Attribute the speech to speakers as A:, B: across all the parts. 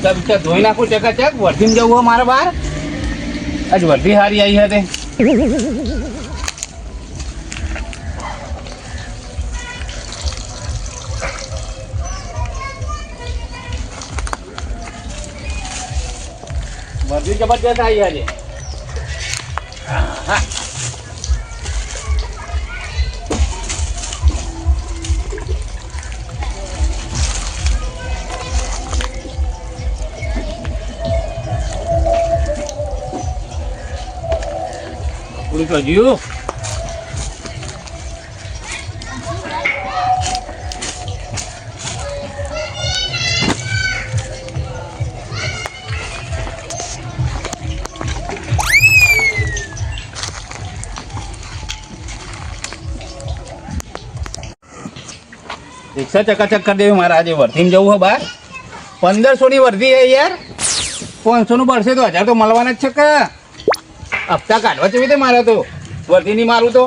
A: લુગડા બુગડા ધોઈ નાખું ચકાચક. વર્ધીમાં જવું હોય મારે બહાર. આજ વર્ધી હારી આવી હતી. વર્ધી જબરજસ્ત આવી આજે. હા પૂરું તો જીવ. રિક્ષા ચકાચક કરી દેવી મારે. આજે વર્ધીમાં જવું હે બહાર. 1500 ની વર્ધી હે યાર. 500 નું પડશે તો 1000 તો મળવાના જ છે કે. હપ્તા કાઢવા છે મારે તો. વર્ધી ની મારું તો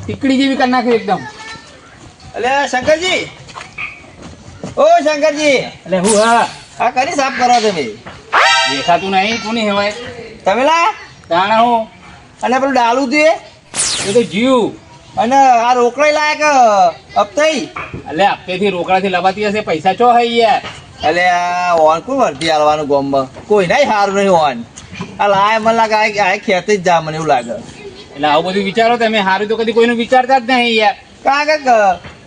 A: ટીકડી જેવી કરી નાખે એકદમ.
B: અલે શંકરજી, ઓ શંકરજી,
A: એટલે હું હા
B: આ કરી સાફ કરો તમે?
A: દેખાતું નહીં. કોની હેવાય
B: તમે લા
A: તાણા હું.
B: અને પેલું ડાલું હતું
A: એ તો જીવ.
B: અને આ રોકડાઈ લાયક હપ્તાઈ.
A: એટલે હપ્તેથી રોકડાથી લવાતી હશે. પૈસા ચો હે યાર.
B: એટલે આ ઓન કોઈ વર્ધી હાલવાનું ગોમમાં કોઈ નહીં સારું નહીં ઓન. આ લાય મને લાગે આ ખેત જ જા મને એવું લાગે.
A: એટલે આવું બધું વિચારો તમે. હારું તો કદી કોઈનું વિચારતા જ નહીં યાર.
B: કારણ કે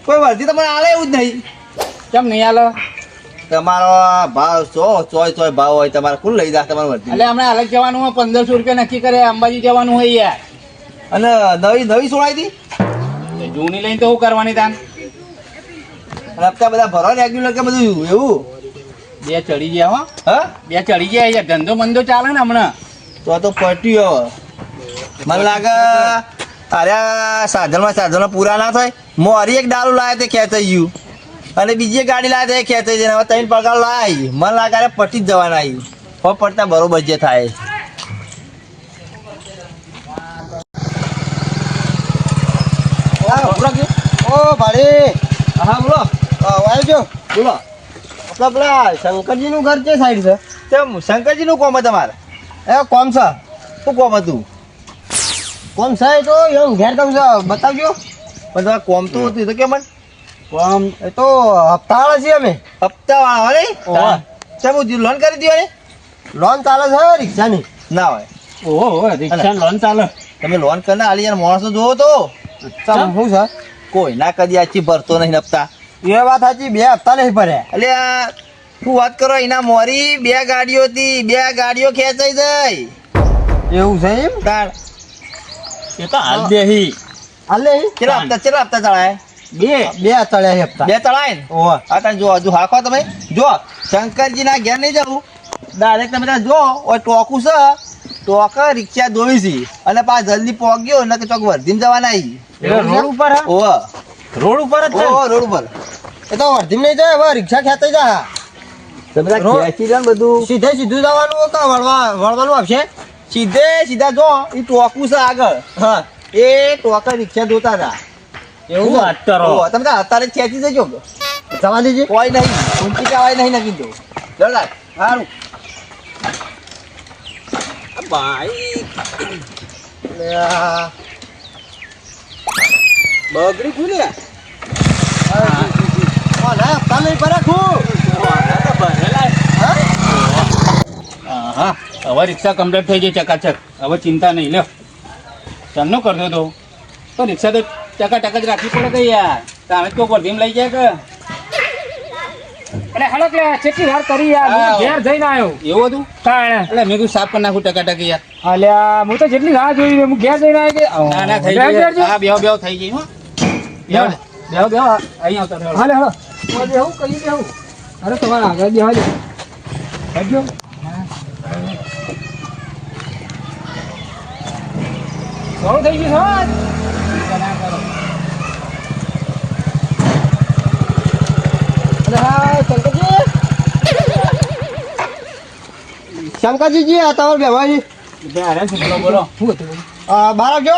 B: કોઈ વર્ધી તમને હાલે એવું જ નહીં.
A: કેમ નહીં હાલો?
B: તમારો ભાવ ચોય ભાવ હોય તમારે કુલ લઈ જા તમારે વર્ધી.
A: એટલે હમણાં અલગ જવાનું હોય. 1500 રૂપિયા નક્કી કરે. અંબાજી જવાનું હોય યાર.
B: અને નવી સોળાઈ હતી
A: જૂની લઈને તો શું કરવાની તાન?
B: અને હપ્તા બધા ભરો રેગ્યુલર કે બધું એવું?
A: બે ચડી ગયા હો.
B: હા,
A: બે ચડી ગયા યાર. ધંધો મંદો ચાલે ને હમણાં.
B: તો પટ્યું હવે મને લાગે. અરે સાધનમાં પૂરા ના થાય. મોરી એક ડાલું લાવે તે ખેંચાઈ ગયું અને બીજી ગાડી લાવે તે ખેંચાઈ જાય. હવે 3 પગાર લાવી મને લાગે અરે પટી જ જવાના આવી. હવે પડતા બરોબર જે થાય. ઓ ભાડે. હા બોલો. આવજો બોલો. આપણા પેલા શંકરજી નું ઘર છે સાઈડ છે. તેમ શંકરજી નું કોમ તમારે? એ કોમ છે. શું કોમ હતું? કોમ છે તો એવું ઘેર કામ છે બતાવજો. પણ તમારે કોમ તો હતું તો કેમ? કોમ એ તો હપ્તાવાળા છીએ અમે. હપ્તાવાળા હોય ને? ચમ લોન કરી દો ને? લોન ચાલે છે રિક્ષાની? ના હોય.
A: ઓહો રિક્ષા લોન ચાલે.
B: તમે લોન કરીને આલી યાર માણસો જોવો તો. શું છે? કોઈ ના કદી આછી ભરતો નહીં હપ્તા. એ વાત સાચી. 2 હપ્તા નહીં ભર્યા. એટલે શું વાત કરો? એના મોરી 2 ગાડીઓ હતી. 2 ગાડીઓ ખેંચાઈ જાય. એવું છે એમ? તાર
A: એ તો હાલ દેહી.
B: હાલે કેટલા હપ્તા ચડાય? 2 ચડ્યા હપ્તા. 2 ચડાય ને? ઓહો. આ તને જો હજુ હાખો તમે જો. શંકરજી ના ઘેર નહીં જવું. ડાયરેક્ટ તમે ત્યાં જો ઓય ટોકું છે. ટોકા રિક્ષા દોડી છે અને પાછ જલ્દી પહોંચ્યો ને કે ચોક વર્ધીમાં જવાના આવી.
A: રોડ ઉપર?
B: ઓહો
A: રોડ ઉપર જ છે.
B: ઓહો રોડ ઉપર. એ તો વર્ધીમાં નહીં જાય. હવે રિક્ષા ખેંચાઈ જા. તમે ખેંચી જાય બધું. સીધું જવાનું કે વળવાનું આવશે? સીધા જો એ ટોકું છે આગળ. હા, એ ટોકા રિક્ષા જોતા હતા.
A: એવું વાત કરો.
B: તમે તો અત્યારે જ ખેંચી જજો. જવા દેજે. કોઈ નહીં. ઊંચી કહેવાય નહીં ના કીધું. જરા સારું ભાઈ. બગડી ખુલ્યા.
A: હા હવે રિક્ષા કમ્પ્લીટ થઈ ગઈ ચકાચક. હવે ચિંતા નહીં. લ્યો ચાલનો કરતો તો રિક્ષા તો ચકાચક જ રાખવી પડે કે યાર. તમે તો વર્ધીમાં લઈ જાય કે.
C: એટલે હળક લે કેટલી વાર કરી યાર. હું ઘેર જઈને આવ્યો.
A: એવું હતું?
C: તાણે
A: એટલે મેં કીધું સાફ કરી નાખું ટકાટક યાર.
C: અલ્યા હું તો જેટલી રાહ જોઈ હું ઘેર જઈને આવ્યો કે
A: ના થઈ ગઈ. હા બેવ થઈ ગઈ. હો બેવ અહીં આવતા રહો.
C: હાલે હાલો બેહું કઈ બેહું. અરે તમારા આગળ બેહવા દે. હજો ઘણું થઈ ગયું
B: શંકરજી આ તમારે બેવાજી
A: બોલો બોલો.
B: બહાર આવજો.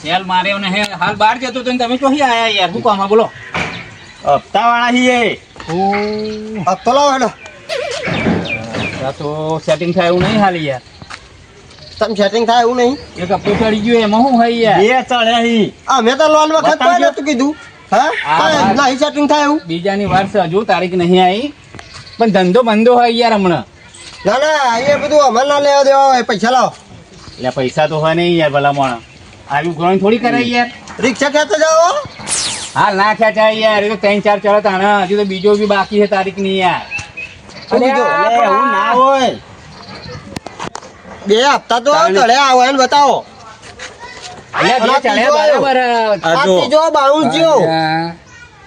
A: સેલ માર્યો ને હાલ બહાર જતો તો તમે તો આયા યાર. શું કામ બોલો?
B: હપ્તા વાળા છીએ. હપ્તો લાવો હેડો.
A: આ તો સેટિંગ થાય એવું નહીં હાલી યાર.
B: તમે સેટિંગ થાય એવું નહીં.
A: એક હપ્તો ચડી ગયો એમાં શું હોય યાર?
B: બે ચડ્યા હી. મેં તો લોન વખત કોઈ નતું કીધું. હા નહીં સેટિંગ થાય એવું.
A: બીજાની વાર છે હજુ તારીખ નહીં આવી પણ ધંધો બંધો હોય યાર હમણાં.
B: ના ના એ બધું અમારે ના લેવા દેવા હોય. પૈસા લાવો.
A: એટલે પૈસા તો હોય નહીં યાર ભલા મોણા. આવી ગ્રોઈન થોડી કરાય યાર.
B: રિક્ષા ખેંચો જાઓ.
A: હાલ ના ખેંચાય યાર. એ તો 3-4 ચડત આના હજુ તો બીજો બી બાકી છે તારીખ ની યાર.
B: એવું ના હોય. બે હપ્તા તો ચડ્યા આવે ને બતાવો.
A: એટલે બે ચડ્યા બરાબર.
B: આ ત્રીજો બાઉન્સ જ્યો.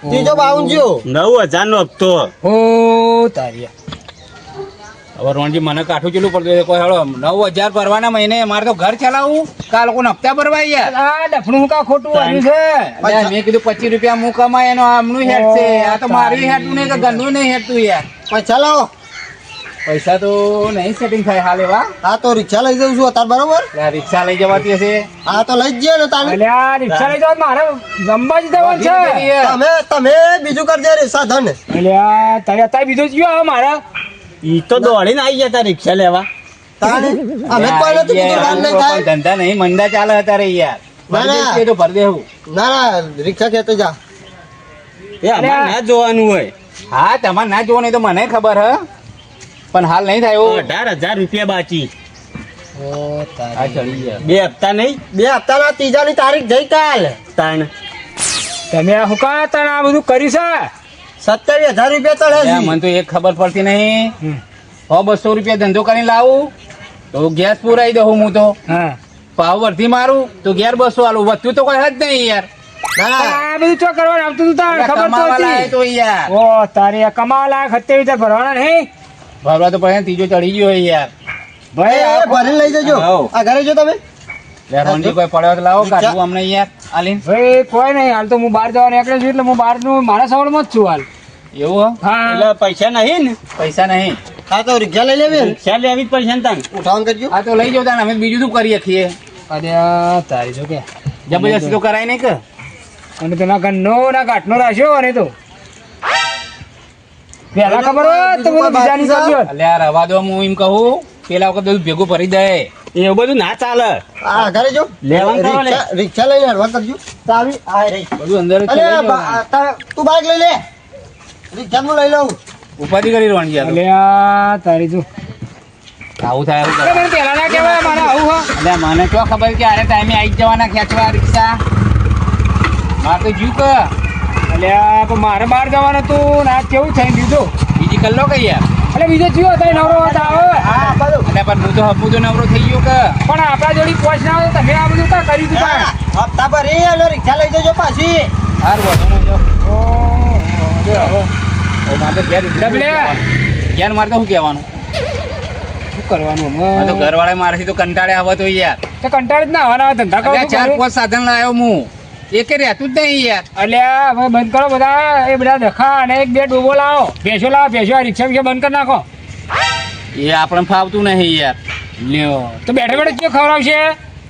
B: ત્રીજો બાઉન્સ જ્યો.
D: 9,000 નો હપ્તો.
C: ઓ તારી
A: હવે રોણજી મને કાઠું ચેલું પડતું કોઈ હેડો 9,000 ભરવાના મહિને મારે તો ઘર ચલાવવું કા લોકો હપ્તા ભરવા યાર.
C: આ ડફણું કા ખોટું આવ્યું છે.
A: અલ્યા મેં કીધું 25 રૂપિયા હું કમાય એનો આમનું હેડ છે. આ તો મારું હેડતું નહીં કે ગંદુ નહીં હેડતું યાર.
B: પૈસા લાવો.
A: પૈસા તો નહીં સેટિંગ થાય હાલ એવા.
B: હા તો રિક્ષા લઈ જઉં છું અત્યારે બરોબર.
A: એટલે રિક્ષા લઈ જવાતી હશે.
B: હા તો લઈ જ જઈએ ને તારે.
C: અલ્યા રિક્ષા લઈ જાવ મારે ગંબા જ જવાનું છે.
B: તમે બીજું કરી દે રે સાધન.
C: અલ્યા તારે અત્યારે બીજો જ ગયો હવે મારા.
D: ઈ તો દોડીને આવી ગયા તા રિક્ષા લેવા.
B: તારે અમે કોઈ નથી કીધું લોન નહીં થાય.
A: ધંધા નહીં મંદા ચાલે અત્યારે યાર.
B: ના, ના.
A: ભરી દે તો ભરી દેવું.
B: ના ના રિક્ષા ખેંચો જા.
D: એ અમારે ના જોવાનું હોય.
A: હા તમારે ના જોવો નહીં તો મને ખબર હ પણ હાલ નહીં થાય એવું.
D: 18,000 રૂપિયા બાકી.
A: આ ચડી ગયા.
D: 2 હપ્તા નહીં.
B: 2 હપ્તાના ત્રીજાની તારીખ જઈ કાલ.
D: તાણ
C: તમે આ હુકા તને આ બધું કર્યું છે.
B: 27,000 રૂપિયા ચડે
A: યાર,
B: છે.
A: મને તો એક ખબર પડતી નહીં. 200 રૂપિયા ધંધો કરીને લાવું તો ગેસ પુરાઈ દઉં હું તો.
C: હા
A: પાવ વર્ધી મારું તો ઘેર 200 આલું. વધતું તો કોઈ જ નહીં યાર.
B: ના ના
C: આ બધું ચો કરવાનું આવતું તું તાર ખબર તો
A: કમાવા લાયક
C: હતી.
A: તો યાર.
C: ઓ તારી આ કમાવા લાયક 27,000 ભરવાના નહીં.
A: ભરવા તો પડે ને, ત્રીજો ચડી ગયો હોય યાર.
B: એ ભરીને લઈ જજો.
A: હાઉ.
B: આ ઘરે જો તમે.
A: લે રોનજી કોઈ પડ્યો તો લાવો કાઢવું અમને યાર આલીન.
C: ભાઈ કોઈ નહીં હાલ તો હું બહાર જવા નીકળ્યો છું એટલે હું બહારનું મારા સવારમાં જ છું હાલ.
A: એવું હ?
C: હા
D: એટલે પૈસા નહીં ને.
A: પૈસા નહીં.
B: હા તો રિક્ષા લઈ લેવી.
D: રિક્ષા લેવી જ પડશે ને તાણ.
B: ઉઠાવન કરજો.
A: આ તો લઈ જાવ તાને અમે બીજું શું કરીએ છીએ.
C: અરે આ તારી જો કે
A: જબરજસ્તી તો કરાય નહીં કે.
C: અને તો ના ઘરનો ના કાઠનો રાખ્યો અને તો પેલા ખબર હોય તો બધું બીજાની કરજો.
A: અલ્યા રવા દો હું એમ કહું પેલા વખત બધું ભેગું ભરી દે.
D: એવું બધું ના ચાલે.
B: હા ઘરે જો.
D: લેવાનું કરો લે.
B: રિક્ષા લઈને હરવા કરજો. ચાવી આ રહી.
A: બધું અંદર જ છે,
B: અરે
A: લઈ જાઓ.
B: તું બાઈક લઈ લે. રિક્ષા હું લઈ લઉં.
A: ઉપાધિ કરી રોનજી આ તો.
C: અલ્યા તારી જો
A: આવું થાય આવું
C: અરે
A: થાય.
C: મને પેલા ના કહેવાય મારે આવું હા.
A: અલ્યા મને ક્યાં ખબર કે આરે ટાઈમે આવી જ જવાના ખેંચવા રિક્ષા. મારે તો જીવ કે
C: અલ્યા પણ મારે બહાર જવાનું હતું ને આ કેવું થઈ ગયું
A: બીજી કલ્લો કઈ યાર.
C: એટલે બીજો જીવો થાય નવરો હતા હવે.
B: હા બધું.
A: અલ્યા પણ હું તો નવરો થઈ ગયો કે.
C: પણ આપણા જોડી પહોંચ ના હોય તો તમે આ બધું કા કર્યું તું તાર?
B: હપ્તા ભરી અને રિક્ષા લઈ જજો પાછી.
A: હાર વધુ જો.
C: ઓહો.
A: ઓ મારે તો ઘેર
C: ડબલે.
A: ઘેર મારે તો શું કહેવાનું.
C: શું કરવાનું
A: આ તો
C: હમણાં?
A: ઘરવાળા મારાથી તો કંટાળે આવે તો યાર.
C: તે કંટાળી જ ના આવવાના હોય, ધંધા કરો
A: અલ્યા
C: શું
A: 4-5
C: કરું?
A: સાધન લાવ્યો હું. એકે રહેતું જ નહીં યાર.
C: અલ્યા હવે બંધ કરો બધા એ બધા દખા અને 1-2 ડોબો લાવો ભેંસો લાવો ભેંસો આ રિક્ષા વિક્ષા બંધ કરી નાખો.
A: એ આપણને ફાવતું નહીં યાર.
C: લ્યો તો બેઠે બેઠે કયો ખવડાવશે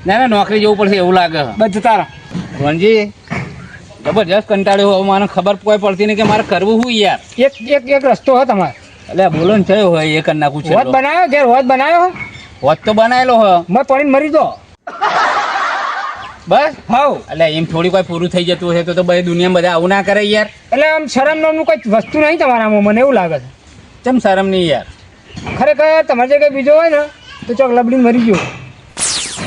A: ના ના નોકરી જવું પડશે એવું લાગે.
C: બધું તારા.
A: રોનજી જબરજસ્ત કંટાળ્યો હવે મને ખબર કોઈ પડતી નહીં કે મારે કરવું શું યાર.
C: એક રસ્તો હોય તમારે.
A: એટલે બોલો ને થયો હોય એ કરી નાખું છે.
C: હોત બનાવ્યો ઘેર હોત બનાવ્યો
A: હોત તો બનાવેલો હ
C: મેં પડીને મરી દો.
A: બસ.
C: હાઉ
A: એટલે એમ થોડી કોઈ પૂરું થઈ જતું હશે તો બધી દુનિયામાં બધા આવું ના કરે યાર.
C: એટલે આમ શરમ નામનું કોઈ વસ્તુ નહીં તમારામાં મને એવું લાગે છે.
A: કેમ શરમ નહીં યાર.
C: ખરેખર તમારી જગ્યાએ બીજો હોય ને તો ચોક લબડીને મરી ગયો.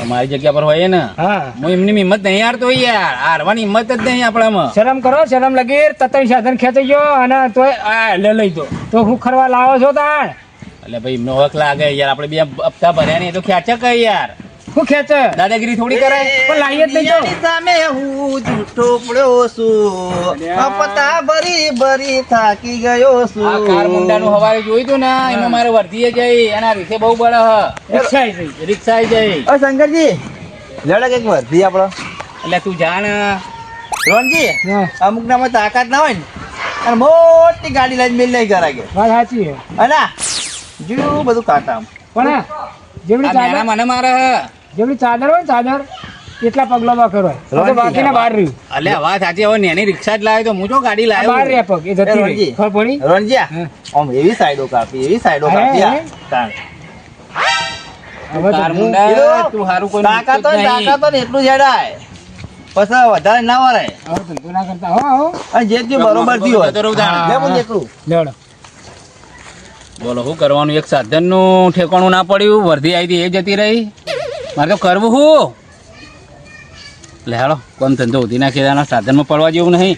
A: મારી જગ્યા પર હોય ને
C: હા
A: હું એમની હિંમત નહીં હારતો યાર. હારવાની હિંમત જ નહીં આપણામાં.
C: શરમ કરો શરમ લગીર તતઈ સાધન ખેંચાઈ ગયો અને તોય આ લઈ દો તો હું ખરવા લાવો છો તાણ.
A: એટલે ભાઈ એમનો હક લાગે યાર. આપણે બે હપ્તા ભર્યા નહીં તો ખેંચે કઈ યાર.
C: હું ખેંચે
A: દાદાગીરી થોડી કરાય.
C: પણ લાવી જ નહીં તો.
B: સામે હું જૂઠો પડ્યો છું. હપ્તા ભરી ભરી થાકી ગયો છું.
A: આ કાર મુંડાનું હવારે જોયું તું ને એમાં મારે વર્ધીએ જઈ અને આ રીસે બહુ બળે હ.
C: રિક્ષા આવી ગઈ.
A: રિક્ષા આવી જાય.
B: ઓ શંકરજી લેડો કઈક વર્ધી આપણો.
A: એટલે તું જાણ.
B: રોનજી
C: હા,
B: અમુક નામાં તાકાત ના હોય ને અને મોટી ગાડી લઈને મિલ નહીં કરાગે.
C: વાત સાચી છે.
B: અને જીવ બધું કાટા.
C: પણ જેવડી
A: આ
C: ચાદર
A: મેણા મને મારે હ.
C: જેવડી ચાદર હોય ને ચાદર કેટલા પગલામાં કરો બાકીના બહાર રહ્યું
A: અલ્યા વાત સાચી. હવે નેની રિક્ષા જ લાવ્યો તો હું જો ગાડી
C: બહાર
A: લાવ્યો.
C: રહ્યા પગ એ જતી રહી
B: રણજી.
C: ખબર પડી
B: રણજીયા
C: હા.
B: આમ એવી સાઈડો કાપી એવી સાઈડો
C: અરે,
B: કાપી આ.
C: અરે.
B: તાણ.
C: હવે તો
A: તાર
C: હું-
A: મુંડા,
B: કીધું,
A: તું હારું કોઈ
B: તાકાત હોય ને એટલું જડાય પછી વધારે ના વરાય
C: હવે ધંધો ના કરતા હો
B: અને જે થયું બરોબર થયું હોય.
A: જતો રહું તાણ.
B: લે મને એટલું
C: લેવડો
A: બોલો શું કરવાનું? એક સાધનનું ઠેકાણું ના પડ્યું, વર્ધી આવી હતી એ જતી રહી. મારે તો કરવું શું? લે હાલો, કોમ ધંધો ઉધી નાખી દેવાનો, સાધનમાં પડવા જેવું નહીં.